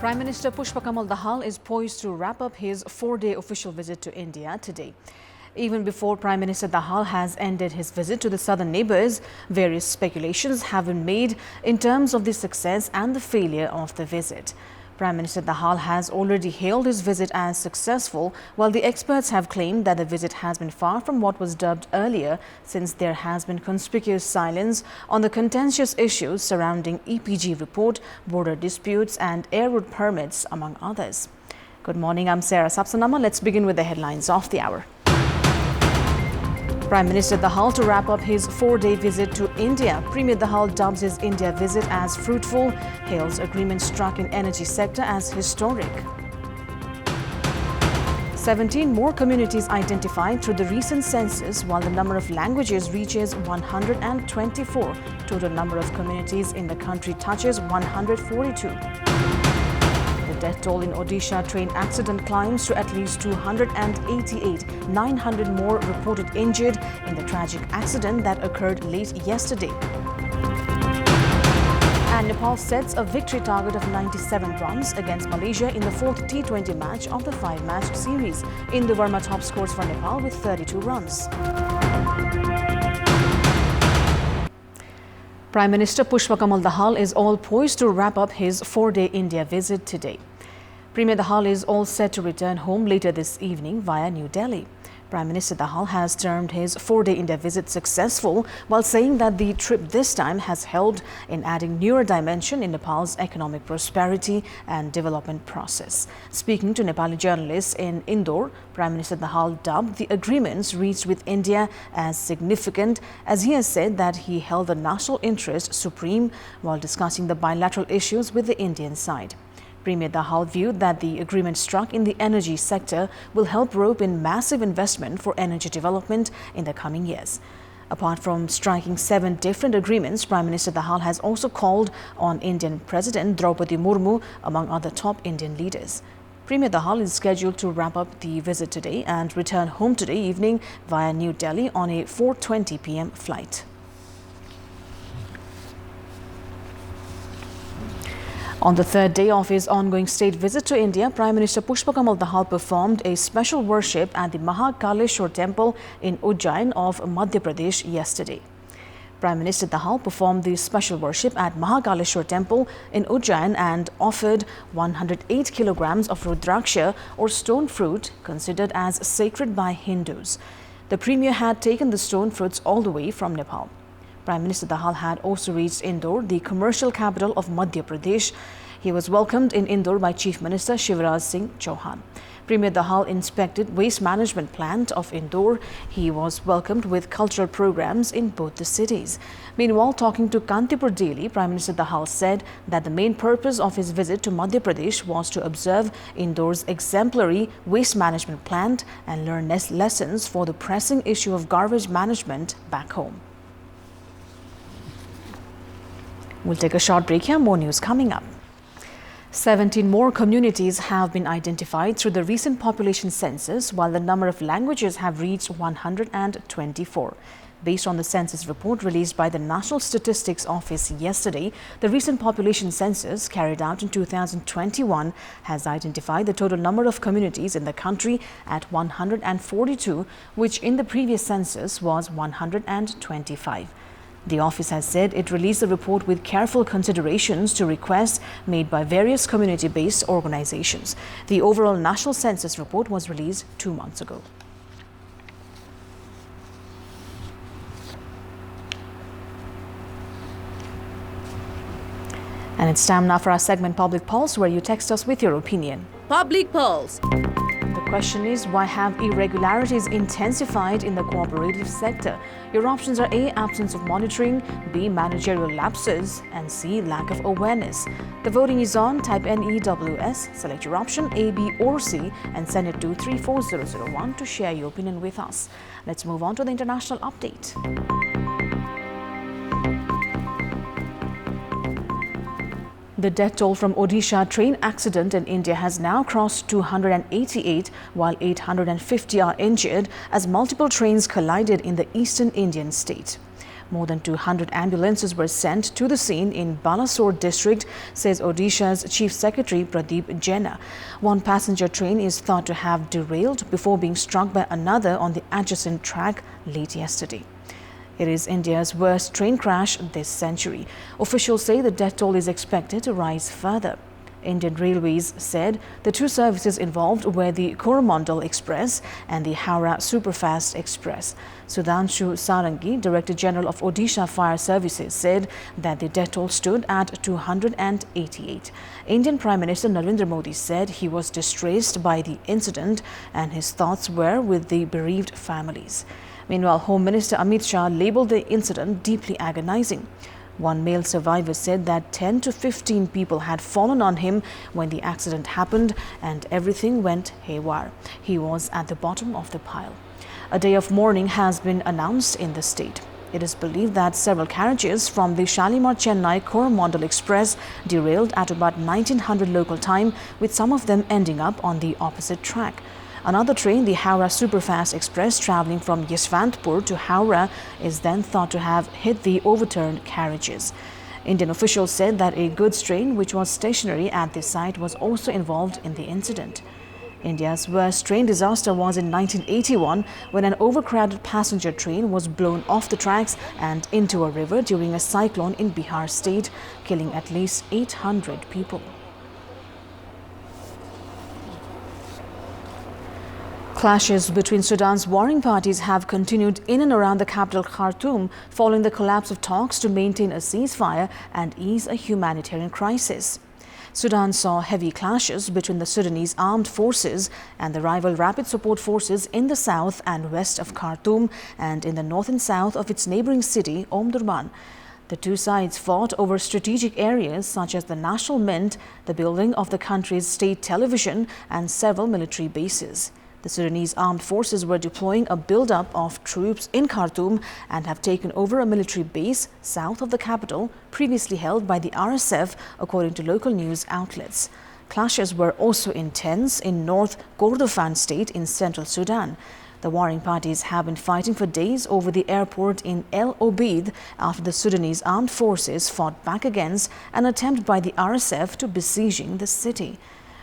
Prime Minister Pushpa Kamal Dahal is poised to wrap up his 4-day official visit to India today. Even before Prime Minister Dahal has ended his visit to the southern neighbours, various speculations have been made in terms of the success and the failure of the visit. Prime Minister Dahal has already hailed his visit as successful, while the experts have claimed that the visit has been far from what was dubbed earlier, since there has been conspicuous silence on the contentious issues surrounding EPG report, border disputes and air route permits, among others. Good morning, I'm Sarah Sapsanama. Let's begin with the headlines of the hour. Prime Minister Dahal to wrap up his 4-day visit to India. Premier Dahal dubs his India visit as fruitful, hails agreement struck in energy sector as historic. 17 more communities identified through the recent census, while the number of languages reaches 124. Total number of communities in the country touches 142. The death toll in Odisha train accident climbs to at least 288. 900 more reported injured in the tragic accident that occurred late yesterday. And Nepal sets a victory target of 97 runs against Malaysia in the 4th T20 match of the 5-match series. Indu Verma top scores for Nepal with 32 runs. Prime Minister Pushpa Kamal Dahal is all poised to wrap up his 4-day India visit today. Premier Dahal is all set to return home later this evening via New Delhi. Prime Minister Dahal has termed his 4-day India visit successful, while saying that the trip this time has helped in adding newer dimension in Nepal's economic prosperity and development process. Speaking to Nepali journalists in Indore, Prime Minister Dahal dubbed the agreements reached with India as significant, as he has said that he held the national interest supreme while discussing the bilateral issues with the Indian side. Premier Dahal viewed that the agreement struck in the energy sector will help rope in massive investment for energy development in the coming years. Apart from striking 7 different agreements, Prime Minister Dahal has also called on Indian President Draupadi Murmu, among other top Indian leaders. Premier Dahal is scheduled to wrap up the visit today and return home today evening via New Delhi on a 4:20 p.m. flight. On the 3rd day of his ongoing state visit to India, Prime Minister Pushpa Kamal Dahal performed a special worship at the Mahakaleshwar temple in Ujjain of Madhya Pradesh yesterday. Prime Minister Dahal performed the special worship at Mahakaleshwar temple in Ujjain and offered 108 kilograms of rudraksha or stone fruit considered as sacred by Hindus. The Premier had taken the stone fruits all the way from Nepal. Prime Minister Dahal had also reached Indore, the commercial capital of Madhya Pradesh. He was welcomed in Indore by Chief Minister Shivraj Singh Chauhan. Premier Dahal inspected waste management plant of Indore. He was welcomed with cultural programs in both the cities. Meanwhile, talking to Kantipur TV, Prime Minister Dahal said that the main purpose of his visit to Madhya Pradesh was to observe Indore's exemplary waste management plant and learn lessons for the pressing issue of garbage management back home. We'll take a short break here. More news coming up. 17 more communities have been identified through the recent population census, while the number of languages have reached 124. Based on the census report released by the National Statistics Office yesterday, the recent population census carried out in 2021 has identified the total number of communities in the country at 142, which in the previous census was 125. The office has said it released the report with careful considerations to requests made by various community-based organizations. The overall national census report was released 2 months ago. And it's time now for our segment Public Pulse, where you text us with your opinion. Public Pulse. The question is, why have irregularities intensified in the cooperative sector? Your options are A, absence of monitoring, B, managerial lapses, and C, lack of awareness. The voting is on. Type NEWS, select your option A, B or C and send it to 34001 to share your opinion with us. Let's move on to the international update. The death toll from Odisha train accident in India has now crossed 288, while 850 are injured as multiple trains collided in the eastern Indian state. More than 200 ambulances were sent to the scene in Balasore district, says Odisha's Chief Secretary Pradeep Jaina. One passenger train is thought to have derailed before being struck by another on the adjacent track late yesterday. It is India's worst train crash this century. Officials say the death toll is expected to rise further. Indian Railways said the two services involved were the Coromandel Express and the Howrah Superfast Express. Sudhanshu Sarangi, Director General of Odisha Fire Services, said that the death toll stood at 288. Indian Prime Minister Narendra Modi said he was distressed by the incident and his thoughts were with the bereaved families. Meanwhile, Home Minister Amit Shah labelled the incident deeply agonizing. One male survivor said that 10 to 15 people had fallen on him when the accident happened and everything went haywire. He was at the bottom of the pile. A day of mourning has been announced in the state. It is believed that several carriages from the Shalimar-Chennai Coromandel Express derailed at about 1900 local time, with some of them ending up on the opposite track. Another train, the Howrah Superfast Express, travelling from Yeshwantpur to Howrah, is then thought to have hit the overturned carriages. Indian officials said that a goods train, which was stationary at the site, was also involved in the incident. India's worst train disaster was in 1981 when an overcrowded passenger train was blown off the tracks and into a river during a cyclone in Bihar state, killing at least 800 people. Clashes between Sudan's warring parties have continued in and around the capital Khartoum following the collapse of talks to maintain a ceasefire and ease a humanitarian crisis. Sudan saw heavy clashes between the Sudanese armed forces and the rival rapid support forces in the south and west of Khartoum and in the north and south of its neighboring city, Omdurman. The two sides fought over strategic areas such as the National Mint, the building of the country's state television, and several military bases. The Sudanese armed forces were deploying a buildup of troops in Khartoum and have taken over a military base south of the capital, previously held by the RSF, according to local news outlets. Clashes were also intense in North Kordofan state in central Sudan. The warring parties have been fighting for days over the airport in El Obeid after the Sudanese armed forces fought back against an attempt by the RSF to besieging the city.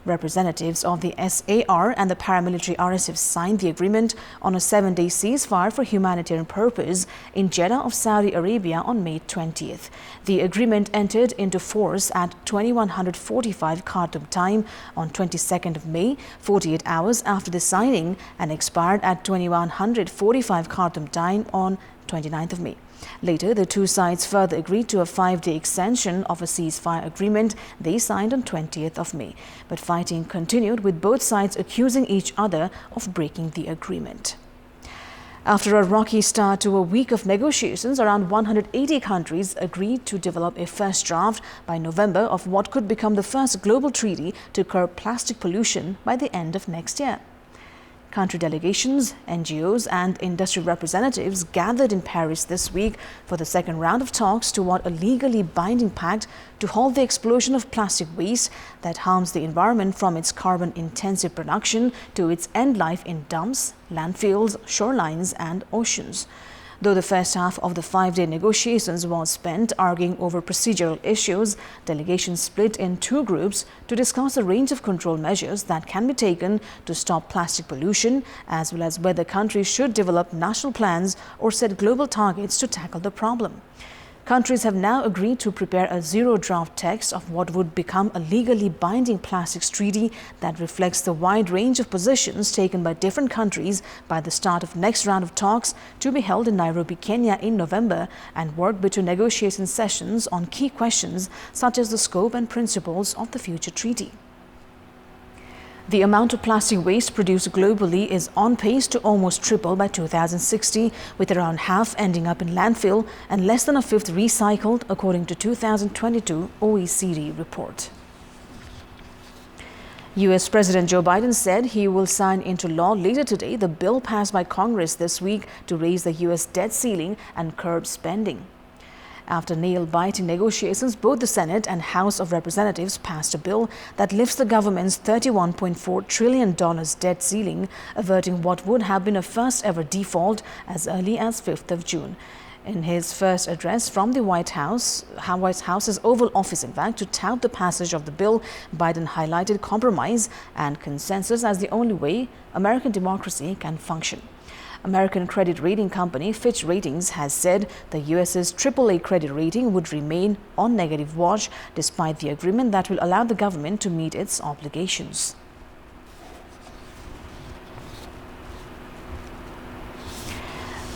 Representatives of the SAR and the paramilitary RSF signed the agreement on a 7-day ceasefire for humanitarian purpose in Jeddah of Saudi Arabia on May 20th. The agreement entered into force at 2145 Khartoum time on 22nd of May, 48 hours after the signing, and expired at 2145 Khartoum time on 29th of May. Later, the two sides further agreed to a 5-day extension of a ceasefire agreement they signed on 20th of May. But fighting continued, with both sides accusing each other of breaking the agreement. After a rocky start to a week of negotiations, around 180 countries agreed to develop a first draft by November of what could become the first global treaty to curb plastic pollution by the end of next year. Country delegations, NGOs and industry representatives gathered in Paris this week for the second round of talks toward a legally binding pact to halt the explosion of plastic waste that harms the environment, from its carbon-intensive production to its end life in dumps, landfills, shorelines and oceans. Though the first half of the 5-day negotiations was spent arguing over procedural issues, delegations split in two groups to discuss a range of control measures that can be taken to stop plastic pollution, as well as whether countries should develop national plans or set global targets to tackle the problem. Countries have now agreed to prepare a zero-draft text of what would become a legally binding plastics treaty that reflects the wide range of positions taken by different countries by the start of next round of talks to be held in Nairobi, Kenya in November, and work between negotiation sessions on key questions such as the scope and principles of the future treaty. The amount of plastic waste produced globally is on pace to almost triple by 2060, with around half ending up in landfill and less than a fifth recycled, according to 2022 OECD report. U.S. President Joe Biden said he will sign into law later today the bill passed by Congress this week to raise the U.S. debt ceiling and curb spending. After nail-biting negotiations, both the Senate and House of Representatives passed a bill that lifts the government's $31.4 trillion debt ceiling, averting what would have been a first-ever default as early as 5th of June. In his first address from the White House's Oval Office, in fact, to tout the passage of the bill, Biden highlighted compromise and consensus as the only way American democracy can function. American credit rating company Fitch Ratings has said the U.S.'s AAA credit rating would remain on negative watch despite the agreement that will allow the government to meet its obligations.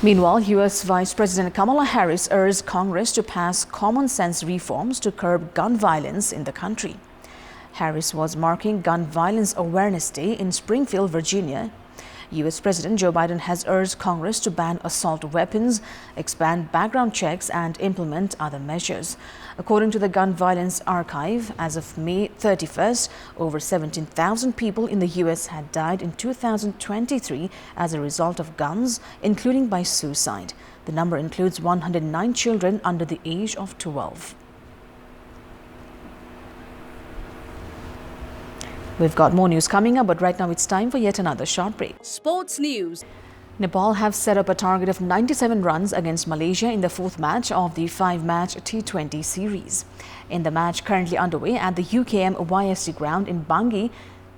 Meanwhile, U.S. Vice President Kamala Harris urged Congress to pass common-sense reforms to curb gun violence in the country. Harris was marking Gun Violence Awareness Day in Springfield, Virginia. U.S. President Joe Biden has urged Congress to ban assault weapons, expand background checks, and implement other measures. According to the Gun Violence Archive, as of May 31st, over 17,000 people in the U.S. had died in 2023 as a result of guns, including by suicide. The number includes 109 children under the age of 12. We've got more news coming up, but right now it's time for yet another short break. Sports news. Nepal have set up a target of 97 runs against Malaysia in the fourth match of the 5-match T20 series. In the match currently underway at the UKM YST ground in Bangi,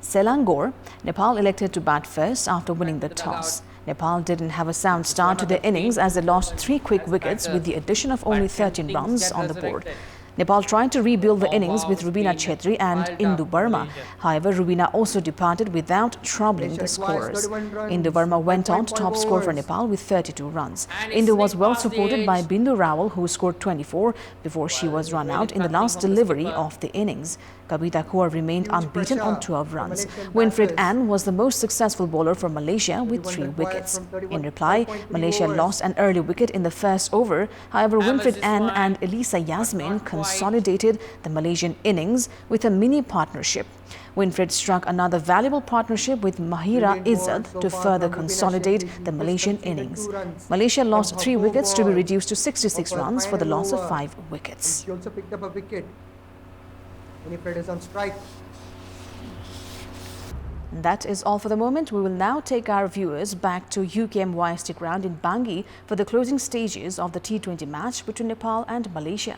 Selangor, Nepal elected to bat first after winning the toss. Nepal didn't have a sound start to their innings as they lost 3 quick wickets with the addition of only 13 runs on the board. Nepal tried to rebuild the innings with Rubina Chetri and Indu Burma. However, Rubina also departed without troubling the scorers. Indu Burma went on to top score for Nepal with 32 runs. Indu was well supported by Bindu Rawal, who scored 24 before she was run out in the last delivery of the innings. Kabita Kaur remained unbeaten on 12 runs. Winfried Ann was the most successful bowler for Malaysia with 3 wickets. In reply, Malaysia lost an early wicket in the first over. However, Winfried Ann and Elisa Yasmin consolidated the Malaysian innings with a mini partnership. Winfried struck another valuable partnership with Mahira Izzat to further consolidate the Malaysian innings. Malaysia lost 3 wickets to be reduced to 66 runs for the loss of 5 wickets. She also picked up a wicket. Winfried is on strike. That is all for the moment. We will now take our viewers back to UKM YST ground in Bangi for the closing stages of the T20 match between Nepal and Malaysia.